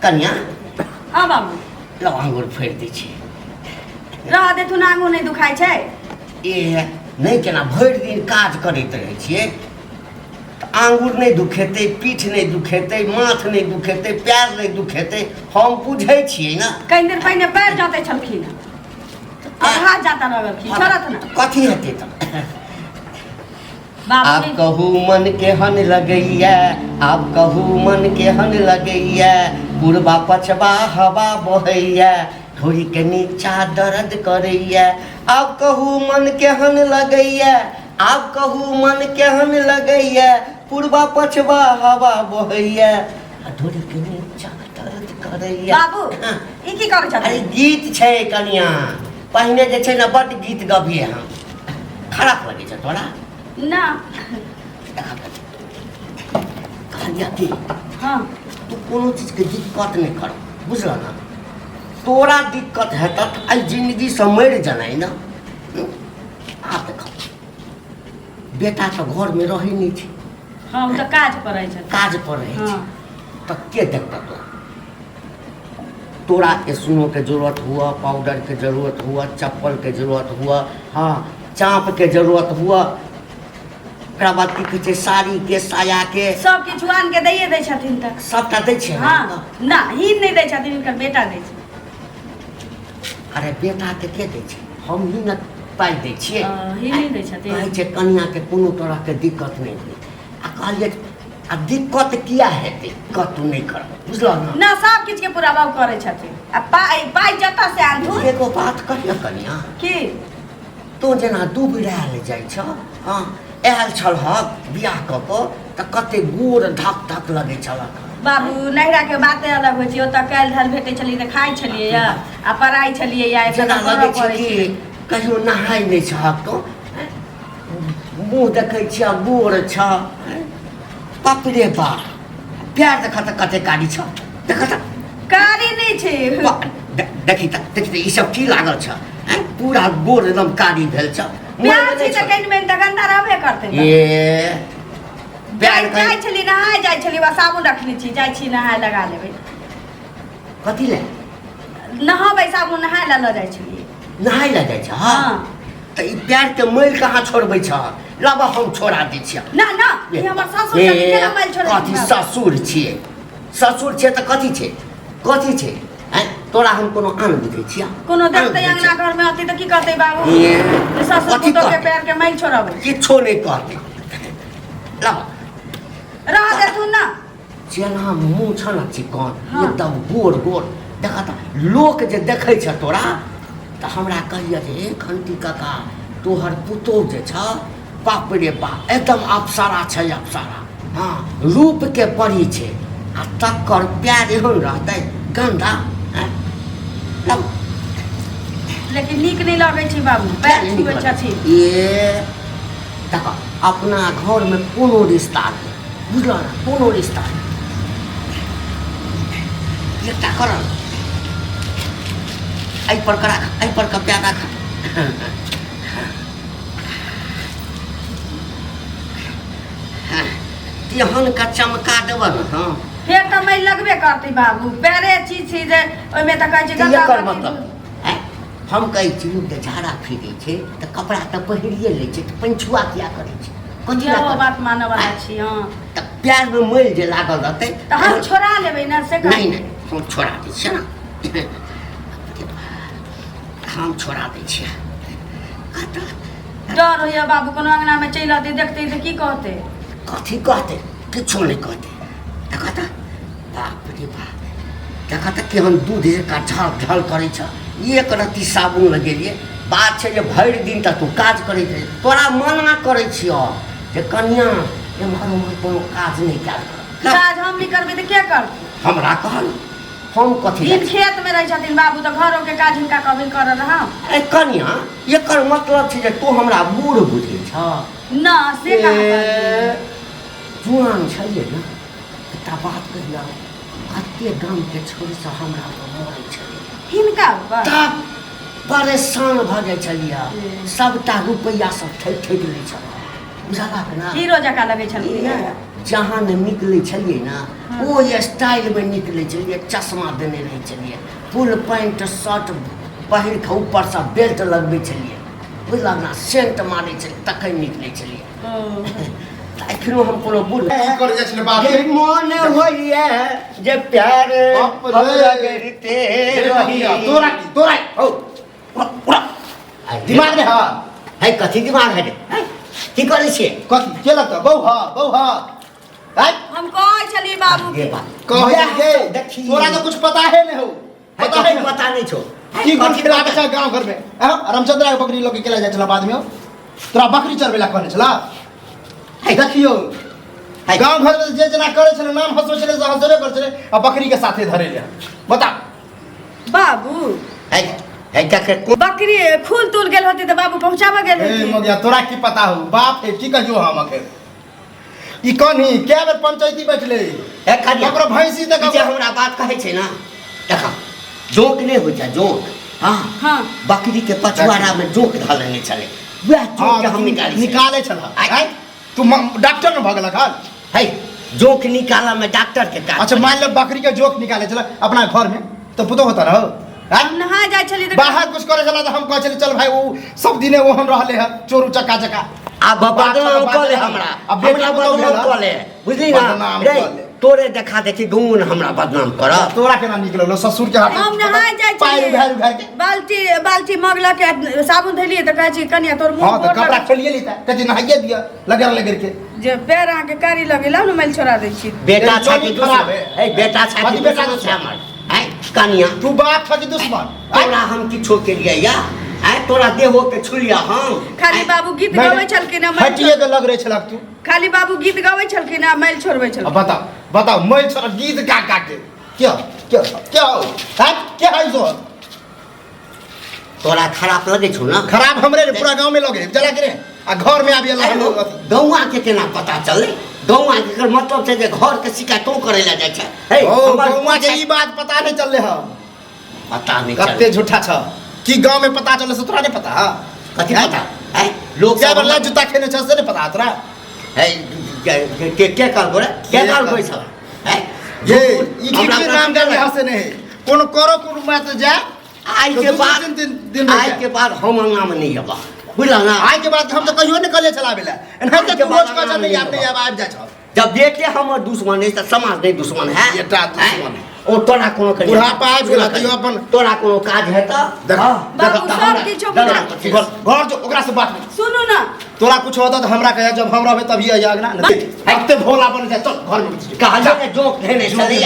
कन्या हाँ बाबू लो आंगुर फेर दै छी रह देथु ना आंगुर नहीं दुखाई छै ए नहीं केना भरि दिन काज करैत रहै छियै आंगुर नहीं दुखेतै पीठ नहीं दुखेतै माथ नहीं दुखेतै पैर नहीं दुखेतै हम बुझै छियै ना कई दिन पहले पैर जाते छलखिन अब हाथ जाता लगलखिन छोड़त ना कथी हेतै त बाबू आप कहू मन केहन लगैया आप कहू मन केहन लगैया पूर्वा पछवा हवा बहैया थोड़ी के नीचा दर्द करैया आप कहू मन केहन लगैया आप कहू मन केहन लगैया पूर्वा पछवा हवा बहैया थोड़ी के नीचा दर्द करैया बाबू ई की करै छथि अरे गीत छै कनिया पहिने जे छै ना बड गीत गबिए हम खराब लगे छै तोरा ना कन्या की हाँ तू कोनो चीज के दिक्कत नहीं कर बुझल ना तोरा दिक्कत है तो आई जिंदगी से मर जाना ना आप देखो बेटा तो घर में रही नहीं थी हाँ उ त काज करै छथि काज पर रहे हाँ तो के देखता तोरा स्नो के जरूरत हुआ पाउडर के जरूरत हुआ चप्पल के जरूरत हुआ हाँ चाँप के जरूरत हुआ ओकरा बाद की कहै छै साड़ी के साया के सब किछु आन के दैये दै छथिन त सबटा दै छै हाँ ना ही नहीं दै छथिन इनकर बेटा दै छै अरे बेटा के के दै छै हम ही न पाइ दै छियै ही नहीं दै छथिन कहै छै कन्या के कोनो तरह के दिक्कत नहीं हुई आ कहलिए आ दिक्कत किया हेतै कतौ नहीं करब बुझलौ ना ना सब किछु के पूरा बाबू करै छथिन आ पाइ जतऽ से आनथु एगो बात कहियो कन्या की तो जेना दुबरायल जाइ छ हाँ आयल छलहक बियाह कऽ कऽ तऽ कते गोर धक धक लगै छलक बाबू नहिरा के बाते अलग होइ छै ओतऽ काल्हि धल भेटै छलियै तऽ खाइ छलियै आ पराइ छलियै या जेना लगै छै कि कहियो नहाय नहीं छहक तो मुँह देखै छियै गोर छ बाप रे बाप प्यार देख तऽ कते कारी छ देख तऽ कारी नहीं छै देखी तऽ ई सब की लागल छ पूरा गोर एकदम कारी भेल छ प्यार छै तऽ कनि मेन तऽ गंदा रहबे करतै ये प्यार जाइ छली नहाय जाइ छली बस साबुन रखने छी जाइ छी नहाय लगा लेबै कथी ले नहाबै साबुन नहाय लऽ जाइ छलियै नहाय ले जाइ छ हाँ तऽ ई प्यार के मैल कहाँ छोड़बै छ लब हम छोड़ा दै छियै ना ना ई हमर सासुर के केना मैल छोड़ै कथी ससुर छियै ससुर छियै तऽ कथी छै तोरा हम कोनो आन बुझै छियै कोनो देखतै अंगना घर में अति तऽ की कहतै बाबू ये ससुर पुतोह के पैर के मैल छोड़बै किछो नहीं कहतै लब रह देथु ना जेना मुँह छ न चिकन हाँ। एकदम गोर गोर देखा तऽ लोक जे देखै छ तोरा तऽ हमरा कहिया जे हे खंती काका तोहर पुतोह जे छ बाप रे बाप एकदम अप्सरा छै अप्सरा हाँ रूप के परी छै आ तकर प्यार एहन रहतै गंदा लब लेकिन नीक नहीं लगै छै बाबू पैर छुए छथिन ये देखो अपना घर में कोनो रिश्ता नहीं बुझल ना कोनो रिश्ता नहीं एकटा करल एहि पर करा एहि पर का प्यार रखा तेहन का चमका देब न हाँ फेर तऽ मैल लगबे करतै बाबू पैरे चीज छै जे ओहिमे तऽ कहै छै ये गंगा कर पानी मतलब हम कहै छी लोक जे झाड़ा फिरै छै तऽ कपड़ा तऽ पहिरिए लै छै तऽ पंछुआ किया करै छै कथी लए इहो करतै? बात मानऽ वाला छी हाँ तऽ प्यार में मैल जे लागल रहतै तऽ हम छोड़ा लेबै ना से नहीं नहीं हम छोड़ा दै छियै ना हम छोड़ा दै छियै डर होइया बाबू कोनो अंगना में चलि अतै देखतै तऽ की कहतै कथी कहतै किछो नहीं कहतै देखा तऽ बाप रे बाप देखा तऽ केहन दूध जकाँ झल झल करै छ एक रत्ती साबुन लगेलिए बात छै जे भरि दिन तक तू काज करैत रही तोरा मना करै छियौ जे कनिया एम्हर उम्हर कोनो काज नहीं कयल कर काज हम नहीं करबै तऽ के करतै हमरा कहल हम कथी दिन खेत में रहै छथिन बाबू तऽ घरों के काज हिनका कहबै करऽ रहा ए कनिया एकर मतलब छै जे तू हमरा बूढ़ बुझै छ ना से कहाँ कहलियै जुआन छलिए ना एकटा बात कहिया कते गाम के छोरी से हमरा मरै छलिए हिनका ऊपर तब परेशान भऽ जाइ छलिए सबटा रुपैआ सब ठकि लै छल बुझलक ना हीरो जकाँ लगै छलखिन जहाँ न निकले छलिए ना वो स्टाइल में निकले चलिए, चश्मा देने रहे चलिए, फुल पैंट शर्ट पहिर के ऊपर से बेल्ट लगबे चलिए, बुझल ना, सेंट मारे चलिए, तखन निकले चलिए। एखनो हम कोनो बुल कर जाइ छले बाप जे मन होइए जे प्यार लगते रही। तोरा ओ दिमाग रे हां है कथी दिमाग है रे? की करे छे? कथी के लगता बौहा है हम कहै छलिए बाबू ये के बात कह के देखी तोरा तो कुछ पता है नहीं हो, पता है पता नहीं छो की गुण खिलावे छ गांव घर में। रामचंद्र के बकरी लोग के केला जाइ छला बाद में तोरा बकरी चरबेला कहने छला। देखियो गांव घर में जे जना करे छले नाम हंसबे छले हंसबे कर छले आ बकरी के साथे धरे ले। बता बाबू है क्या के बकरी खूल तूल गेल होते तो बाबू पहुंचावा गेल ए होते। मगिया तोरा की पता हो बाप है की कहियो हम के ई कनी के बेर पंचायती बैठले है खाली ककरो भैंसी तक जे हमरा बात कहै छै ना, देखा जोक नहीं हो जा जोक। हां हाँ बकरी के पछवाड़ा में जोक धलने चले, वह जोक के हम निकाले छला। आय तू डॉक्टर न भगलक हाल है जोक निकाला में डॉक्टर के काज। अच्छा मान लो बकरी के जोक निकाले चला अपना घर में तो पुतो होता रहो। हम नहा जाय छलिए तो बाहर कुछ करे चला तो हम कह चले चल भाई वो सब दिने ओहन रहले है चोरू चक्का चक्का आ बदनाम कले हमरा, अब बेटी हमरा पुतौह बदनाम भेला। कले, बुझली ना बदनाम रे? कले। तोरे देखा देखी गुण हमरा बदनाम कर। तोरा केना निकललो ससुर के हाथ हम नहा जाय पैर छलिए उघार उघार के। बाल्टी मगला के साबुन धलिए तो कहै छी कनिया तोर मुंह हां तो कपड़ा खोलिए लीता कति नहाइए दिया लगर के जे पैर आके कारी लगेला न मैल छोड़ा दै छी। बेटा ए, छाती जोनी खराब है। ए बेटा छाती कथी बेटा दुश्मन छै हमर। है कनिया तू बाप था कि दुश्मन तोरा हम किछो के लिए या है तोरा देहो के छुलिया हम खाली बाबू गीत गाबै छलखिन ना हटिए के लग रहे छलक तू। खाली बाबू गीत गाबै छलखिन ना मैल छोड़बै अब छलखिन। बताओ मैं छोरा गीत गा के क्या क्या क्या हो है क्या है जो तोरा खराब लगे छौ ना? खराब हमरे रे पूरा गांव में लगे जला के रे आ घर में आबि अल्लाह लोग गौवा के केना पता चले? गौवा के एकर मतलब छै जे घर के शिकायत तो करे ला जाय छै। हे ओ हमर गौवा के ई बात पता नहीं चलले ह पता नहीं कत्ते चले झूठा छ कि गांव में पता चले से तोरा नहीं पता हां कथी पता है लोग क्या बल्ला जूता खेने छ से नहीं पता तोरा है के काल बोले के काल कोई सब है ये ई की नाम के हंसे नहीं कोन करो कोन बात जा आज के बाद दिन आज के बाद हम नाम नहीं हबा बुझला ना। आज के बाद हम तो कहियो नहीं कले चलावेला एना के तू रोज का चल याद नहीं आब जा छ जब बेटे हमर दुश्मन है त समाज नहीं दुश्मन है। बेटा दुश्मन है। ओ तोरा कोनो करिया बुढ़ापा आबि गेला तइयो अपन तोरा कोनो काज है त देख बाबू सब किछो बुझा घर जो ओकरा से बात नहीं सुनू ना तोरा कुछ होता तो हमरा कहे जब हम रहबे तभी आग ना हफ्ते भोला बन जाए चल घर में कहले जोक धेने चले